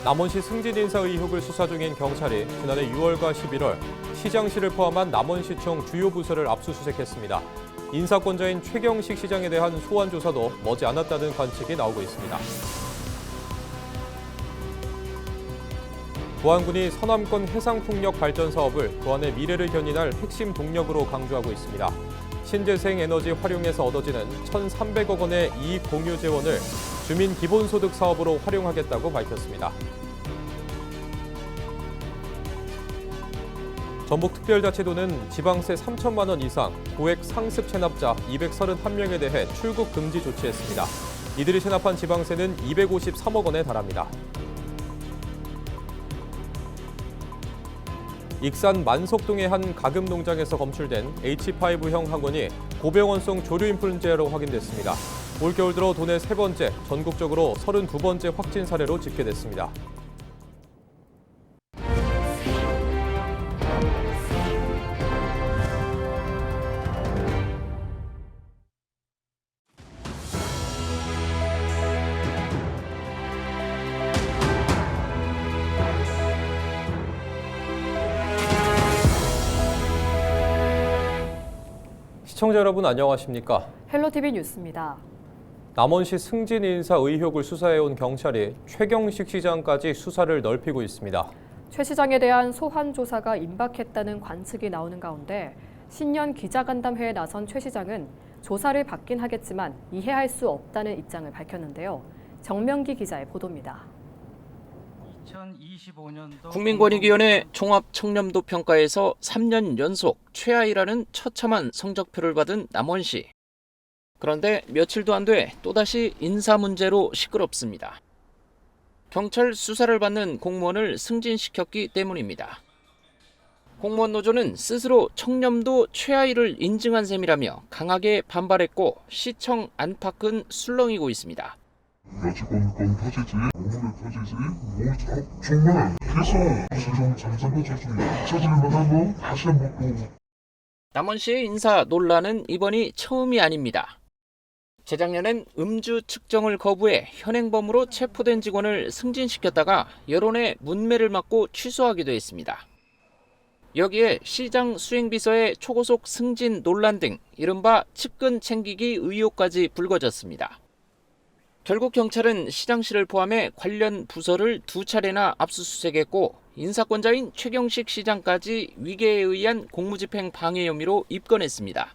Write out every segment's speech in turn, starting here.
남원시 승진 인사 의혹을 수사 중인 경찰이 지난해 6월과 11월 시장실을 포함한 남원시청 주요 부서를 압수수색했습니다. 인사권자인 최경식 시장에 대한 소환 조사도 머지않았다는 관측이 나오고 있습니다. 부안군이 서남권 해상풍력 발전 사업을 부안의 미래를 견인할 핵심 동력으로 강조하고 있습니다. 신재생 에너지 활용에서 얻어지는 1,300억 원의 이익 공유 재원을 주민 기본소득 사업으로 활용하겠다고 밝혔습니다. 전북특별자치도는 지방세 3천만 원 이상 고액 상습 체납자 231명에 대해 출국 금지 조치했습니다. 이들이 체납한 지방세는 253억 원에 달합니다. 익산 만석동의 한 가금 농장에서 검출된 H5형 항원이 고병원성 조류인플루엔자로 확인됐습니다. 올겨울 들어 도내 세 번째, 전국적으로 32번째 확진 사례로 집계됐습니다. 시청자 여러분 안녕하십니까? 헬로티비 뉴스입니다. 남원시 승진 인사 의혹을 수사해온 경찰이 최경식 시장까지 수사를 넓히고 있습니다. 최 시장에 대한 소환 조사가 임박했다는 관측이 나오는 가운데 신년 기자간담회에 나선 최 시장은 조사를 받긴 하겠지만 이해할 수 없다는 입장을 밝혔는데요. 정명기 기자의 보도입니다. 국민권익위원회 종합청렴도 평가에서 3년 연속 최하위라는 처참한 성적표를 받은 남원시. 그런데 며칠도 안 돼 또다시 인사 문제로 시끄럽습니다. 경찰 수사를 받는 공무원을 승진시켰기 때문입니다. 공무원 노조는 스스로 청렴도 최하위를 인증한 셈이라며 강하게 반발했고 시청 안팎은 술렁이고 있습니다. 야채권 터지지, 오물에 터지지, 정말 계속 지금 잠잠한 조짐이 잊혀질 만한 거 다시 한번 또. 남원시의 인사 논란은 이번이 처음이 아닙니다. 재작년엔 음주 측정을 거부해 현행범으로 체포된 직원을 승진시켰다가 여론의 문매를 맞고 취소하기도 했습니다. 여기에 시장 수행비서의 초고속 승진 논란 등 이른바 측근 챙기기 의혹까지 불거졌습니다. 결국 경찰은 시장실을 포함해 관련 부서를 2차례나 압수수색했고 인사권자인 최경식 시장까지 위계에 의한 공무집행 방해 혐의로 입건했습니다.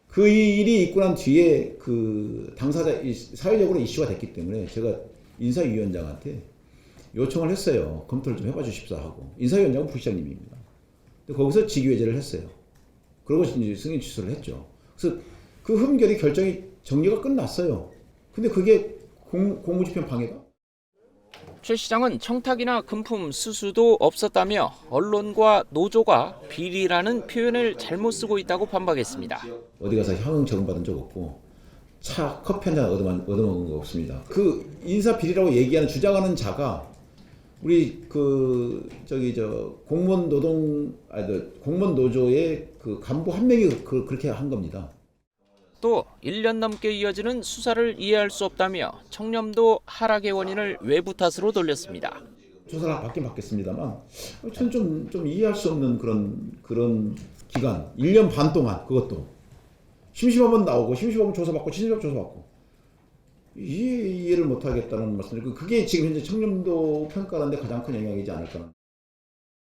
그 일이 있고 난 뒤에 그 당사자 사회적으로 이슈가 됐기 때문에 제가 인사위원장한테 요청을 했어요. 검토를 좀 해봐 주십사 하고. 인사위원장은 부시장님입니다. 근데 거기서 직위해제를 했어요. 그러고 이제 승인 취소를 했죠. 그래서 그 흠결이 결정이 정리가 끝났어요. 근데 그게 공무집행 방해다? 최 시장은 청탁이나 금품 수수도 없었다며 언론과 노조가 비리라는 표현을 잘못 쓰고 있다고 반박했습니다. 어디 가서 향응 적응받은 적 없고 커피 한 잔 얻어먹은 거 없습니다. 그 인사 비리라고 얘기하는 주장하는 자가 우리 공무원 노조의 그 간부 한 명이 그렇게 한 겁니다. 또 1년 넘게 이어지는 수사를 이해할 수 없다며 청렴도 하락의 원인을 외부 탓으로 돌렸습니다. 조사를 받긴 받겠습니다만 저는 좀 이해할 수 없는 그런 기간 1년 반 동안 그것도 심심하면 나오고 심심하면 조사받고 심심하면 조사받고 이해를 못하겠다는 말씀을 그게 지금 현재 청렴도 평가하는 데 가장 큰 영향이지 않을까.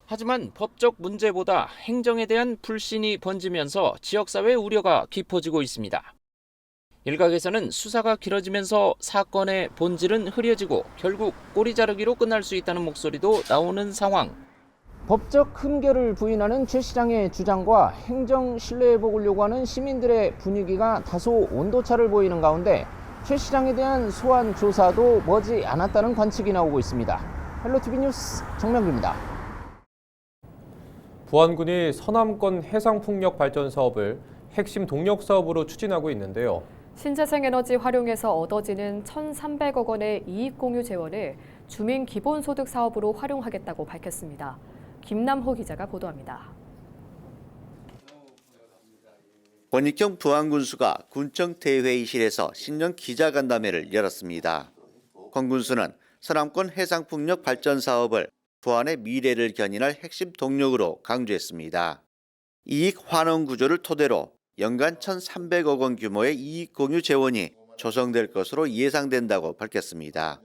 하지만 법적 문제보다 행정에 대한 불신이 번지면서 지역사회 우려가 깊어지고 있습니다. 일각에서는 수사가 길어지면서 사건의 본질은 흐려지고 결국 꼬리 자르기로 끝날 수 있다는 목소리도 나오는 상황. 법적 흠결을 부인하는 최 시장의 주장과 행정 신뢰회복을 요구하는 시민들의 분위기가 다소 온도차를 보이는 가운데 최 시장에 대한 소환 조사도 머지 않았다는 관측이 나오고 있습니다. 헬로티비 뉴스 정명규입니다. 부안군이 서남권 해상풍력 발전 사업을 핵심 동력 사업으로 추진하고 있는데요. 신재생 에너지 활용에서 얻어지는 1,300억 원의 이익 공유 재원을 주민 기본소득 사업으로 활용하겠다고 밝혔습니다. 김남호 기자가 보도합니다. 권익경 부안군수가 군청 대회의실에서 신년 기자간담회를 열었습니다. 권 군수는 서남권 해상풍력 발전 사업을 부안의 미래를 견인할 핵심 동력으로 강조했습니다. 이익 환원 구조를 토대로 연간 1,300억 원 규모의 이익 공유 재원이 조성될 것으로 예상된다고 밝혔습니다.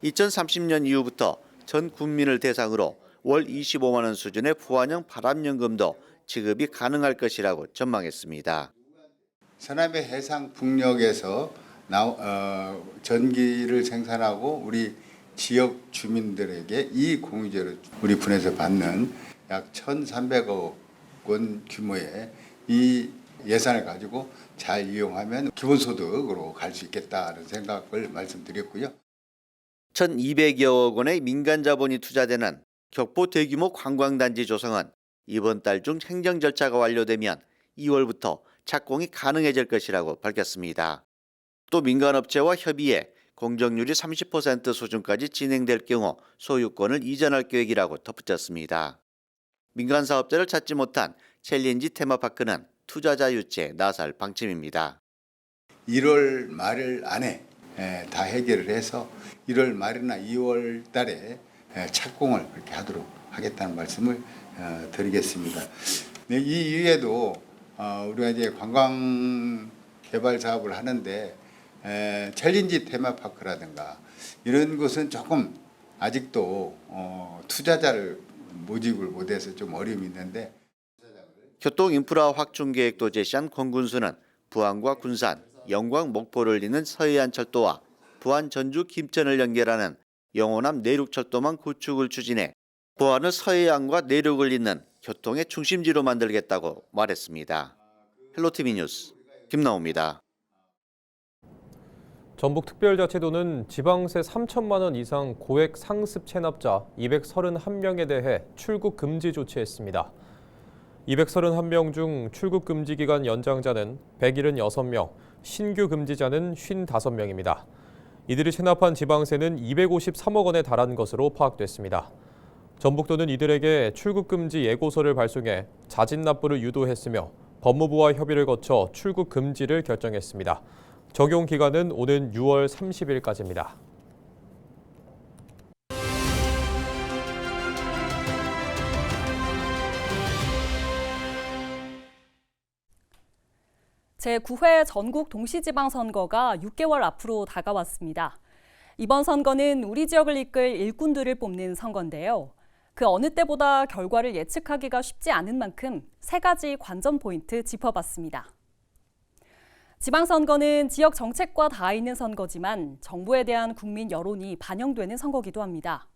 2030년 이후부터 전 국민을 대상으로 월 25만 원 수준의 부안형 바람연금도 지급이 가능할 것이라고 전망했습니다. 서남의 해상 풍력에서 전기를 생산하고 우리 지역 주민들에게 이익 공유제를 우리 분에서 받는 약 1,300억 원 규모의 이 예산을 가지고 잘 이용하면 기본소득으로 갈 수 있겠다는 생각을 말씀드렸고요. 1,200여억 원의 민간 자본이 투자되는 격포 대규모 관광단지 조성은 이번 달 중 행정 절차가 완료되면 2월부터 착공이 가능해질 것이라고 밝혔습니다. 또 민간업체와 협의해 공정률이 30% 수준까지 진행될 경우 소유권을 이전할 계획이라고 덧붙였습니다. 민간 사업자를 찾지 못한 챌린지 테마파크는 투자자 유치에 나설 방침입니다. 1월 말 안에 다 해결을 해서 1월 말이나 2월 달에 착공을 그렇게 하도록 하겠다는 말씀을 드리겠습니다. 네, 이 이외에도 우리가 이제 관광 개발 사업을 하는데 챌린지 테마파크라든가 이런 것은 조금 아직도 투자자를 모집을 못해서 좀 어려움이 있는데 교통 인프라 확충 계획도 제시한 권군수는 부안과 군산, 영광, 목포를 잇는 서해안 철도와 부안, 전주, 김천을 연결하는 영호남 내륙철도망 구축을 추진해 부안을 서해안과 내륙을 잇는 교통의 중심지로 만들겠다고 말했습니다. 헬로티비 뉴스 김나호입니다. 전북특별자치도는 지방세 3천만 원 이상 고액 상습 체납자 231명에 대해 출국 금지 조치했습니다. 231명 중 출국 금지 기간 연장자는 176명, 신규 금지자는 55명입니다. 이들이 체납한 지방세는 253억 원에 달한 것으로 파악됐습니다. 전북도는 이들에게 출국 금지 예고서를 발송해 자진 납부를 유도했으며 법무부와 협의를 거쳐 출국 금지를 결정했습니다. 적용 기간은 오는 6월 30일까지입니다. 제9회 전국 동시지방선거가 6개월 앞으로 다가왔습니다. 이번 선거는 우리 지역을 이끌 일꾼들을 뽑는 선거인데요. 그 어느 때보다 결과를 예측하기가 쉽지 않은 만큼 3가지 관전 포인트 짚어봤습니다. 지방선거는 지역 정책과 닿아 있는 선거지만 정부에 대한 국민 여론이 반영되는 선거기도 합니다.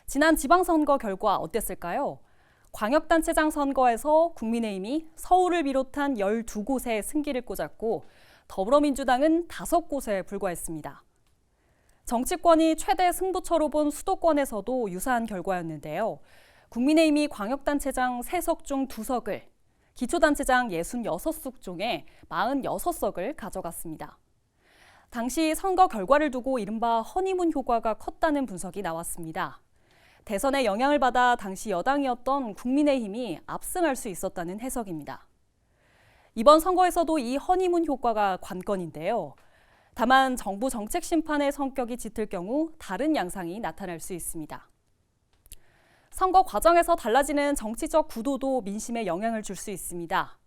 지난 지방선거 결과 어땠을까요? 광역단체장 선거에서 국민의힘이 서울을 비롯한 12곳에 승기를 꽂았고 더불어민주당은 5곳에 불과했습니다. 정치권이 최대 승부처로 본 수도권에서도 유사한 결과였는데요. 국민의힘이 광역단체장 3석 중 2석을, 기초단체장 66석 중에 46석을 가져갔습니다. 당시 선거 결과를 두고 이른바 허니문 효과가 컸다는 분석이 나왔습니다. 대선에 영향을 받아 당시 여당이었던 국민의힘이 압승할 수 있었다는 해석입니다. 이번 선거에서도 이 허니문 효과가 관건인데요. 다만 정부 정책 심판의 성격이 짙을 경우 다른 양상이 나타날 수 있습니다. 선거 과정에서 달라지는 정치적 구도도 민심에 영향을 줄 수 있습니다.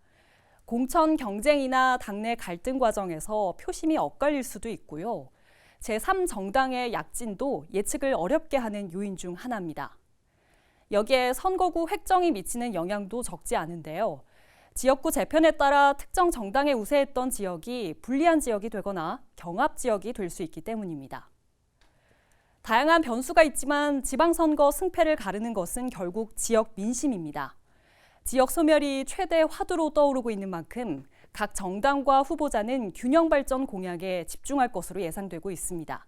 공천 경쟁이나 당내 갈등 과정에서 표심이 엇갈릴 수도 있고요. 제3정당의 약진도 예측을 어렵게 하는 요인 중 하나입니다. 여기에 선거구 획정이 미치는 영향도 적지 않은데요. 지역구 재편에 따라 특정 정당에 우세했던 지역이 불리한 지역이 되거나 경합 지역이 될 수 있기 때문입니다. 다양한 변수가 있지만 지방선거 승패를 가르는 것은 결국 지역 민심입니다. 지역 소멸이 최대 화두로 떠오르고 있는 만큼 각 정당과 후보자는 균형 발전 공약에 집중할 것으로 예상되고 있습니다.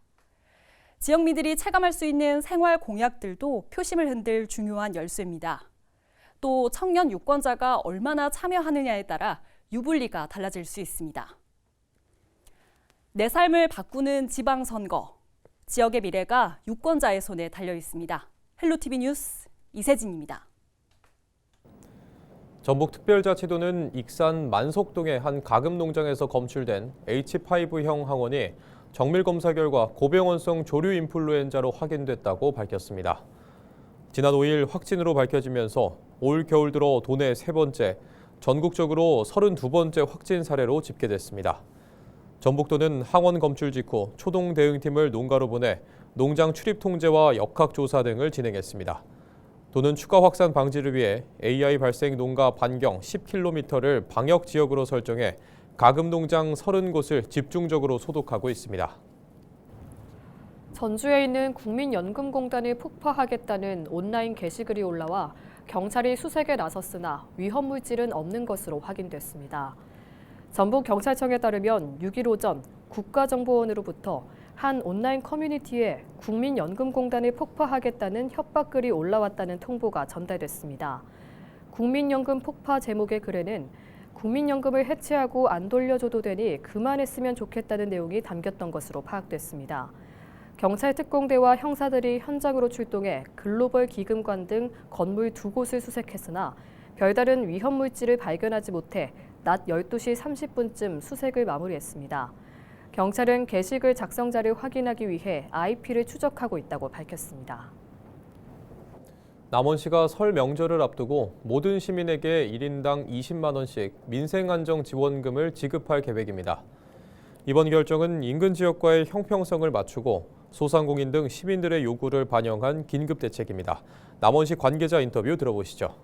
지역민들이 체감할 수 있는 생활 공약들도 표심을 흔들 중요한 열쇠입니다. 또 청년 유권자가 얼마나 참여하느냐에 따라 유불리가 달라질 수 있습니다. 내 삶을 바꾸는 지방선거, 지역의 미래가 유권자의 손에 달려 있습니다. 헬로티비 뉴스 이세진입니다. 전북특별자치도는 익산 만석동의 한 가금 농장에서 검출된 H5형 항원이 정밀 검사 결과 고병원성 조류 인플루엔자로 확인됐다고 밝혔습니다. 지난 5일 확진으로 밝혀지면서 올 겨울 들어 도내 3번째, 전국적으로 32번째 확진 사례로 집계됐습니다. 전북도는 항원 검출 직후 초동 대응팀을 농가로 보내 농장 출입 통제와 역학 조사 등을 진행했습니다. 도는 추가 확산 방지를 위해 AI 발생 농가 반경 10km를 방역 지역으로 설정해 가금 농장 30곳을 집중적으로 소독하고 있습니다. 전주에 있는 국민연금공단을 폭파하겠다는 온라인 게시글이 올라와 경찰이 수색에 나섰으나 위험 물질은 없는 것으로 확인됐습니다. 전북경찰청에 따르면 6일 오전 국가정보원으로부터 한 온라인 커뮤니티에 국민연금공단을 폭파하겠다는 협박글이 올라왔다는 통보가 전달됐습니다. 국민연금 폭파 제목의 글에는 국민연금을 해체하고 안 돌려줘도 되니 그만했으면 좋겠다는 내용이 담겼던 것으로 파악됐습니다. 경찰 특공대와 형사들이 현장으로 출동해 글로벌 기금관 등 건물 2곳을 수색했으나 별다른 위험 물질을 발견하지 못해 낮 12시 30분쯤 수색을 마무리했습니다. 경찰은 게시글 작성자를 확인하기 위해 IP를 추적하고 있다고 밝혔습니다. 남원시가 설 명절을 앞두고 모든 시민에게 1인당 20만 원씩 민생안정지원금을 지급할 계획입니다. 이번 결정은 인근 지역과의 형평성을 맞추고 소상공인 등 시민들의 요구를 반영한 긴급대책입니다. 남원시 관계자 인터뷰 들어보시죠.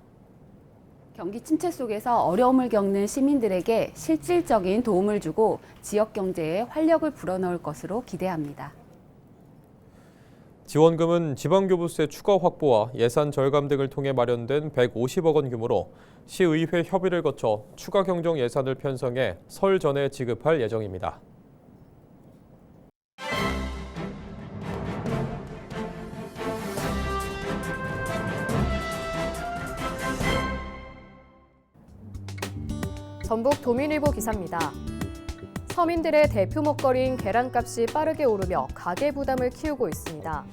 경기 침체 속에서 어려움을 겪는 시민들에게 실질적인 도움을 주고 지역 경제에 활력을 불어넣을 것으로 기대합니다. 지원금은 지방교부세 추가 확보와 예산 절감 등을 통해 마련된 150억 원 규모로 시의회 협의를 거쳐 추가 경정 예산을 편성해 설 전에 지급할 예정입니다. 전북 도민일보 기사입니다. 서민들의 대표 먹거리인 계란값이 빠르게 오르며 가계 부담을 키우고 있습니다.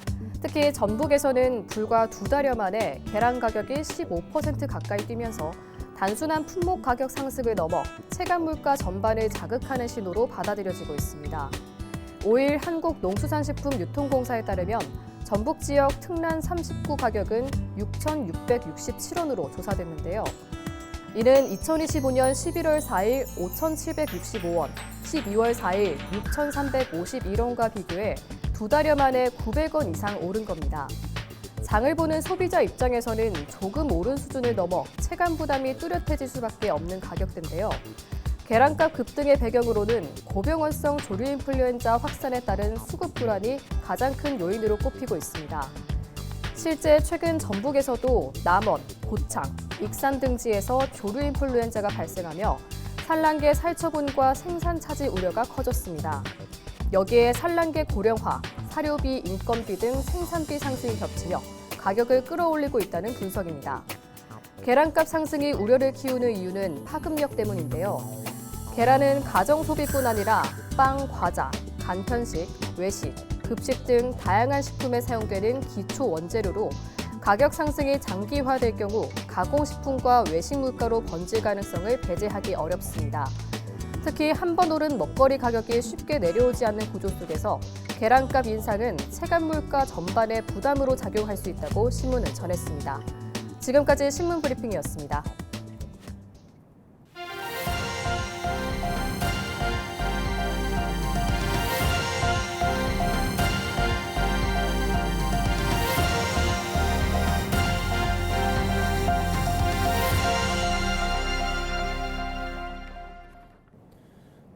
특히 전북에서는 불과 2달여 만에 계란 가격이 15% 가까이 뛰면서 단순한 품목 가격 상승을 넘어 체감 물가 전반을 자극하는 신호로 받아들여지고 있습니다. 5일 한국농수산식품유통공사에 따르면 전북 지역 특란 39 가격은 6,667원으로 조사됐는데요. 이는 2025년 11월 4일 5,765원, 12월 4일 6,351원과 비교해 2달여 만에 900원 이상 오른 겁니다. 장을 보는 소비자 입장에서는 조금 오른 수준을 넘어 체감 부담이 뚜렷해질 수밖에 없는 가격대인데요. 계란값 급등의 배경으로는 고병원성 조류 인플루엔자 확산에 따른 수급 불안이 가장 큰 요인으로 꼽히고 있습니다. 실제 최근 전북에서도 남원, 고창, 익산 등지에서 조류 인플루엔자가 발생하며 산란계 살처분과 생산 차질 우려가 커졌습니다. 여기에 산란계 고령화, 사료비, 인건비 등 생산비 상승이 겹치며 가격을 끌어올리고 있다는 분석입니다. 계란값 상승이 우려를 키우는 이유는 파급력 때문인데요. 계란은 가정 소비뿐 아니라 빵, 과자, 간편식, 외식, 급식 등 다양한 식품에 사용되는 기초 원재료로 가격 상승이 장기화될 경우 가공식품과 외식 물가로 번질 가능성을 배제하기 어렵습니다. 특히 한 번 오른 먹거리 가격이 쉽게 내려오지 않는 구조 속에서 계란값 인상은 체감 물가 전반에 부담으로 작용할 수 있다고 신문은 전했습니다. 지금까지 신문 브리핑이었습니다.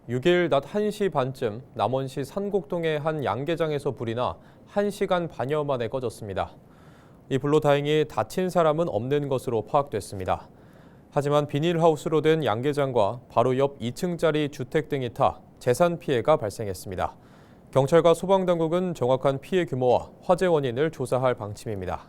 (6일) 낮 1시 반쯤 남원시 산곡동의 한 양계장에서 불이 나 1시간 반여 만에 꺼졌습니다. 이 불로 다행히 다친 사람은 없는 것으로 파악됐습니다. 하지만 비닐하우스로 된 양계장과 바로 옆 2층짜리 주택 등이 타 재산 피해가 발생했습니다. 경찰과 소방당국은 정확한 피해 규모와 화재 원인을 조사할 방침입니다.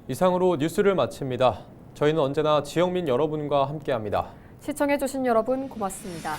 이상으로 뉴스를 마칩니다. 저희는 언제나 지역민 여러분과 함께합니다. 시청해주신 여러분 고맙습니다.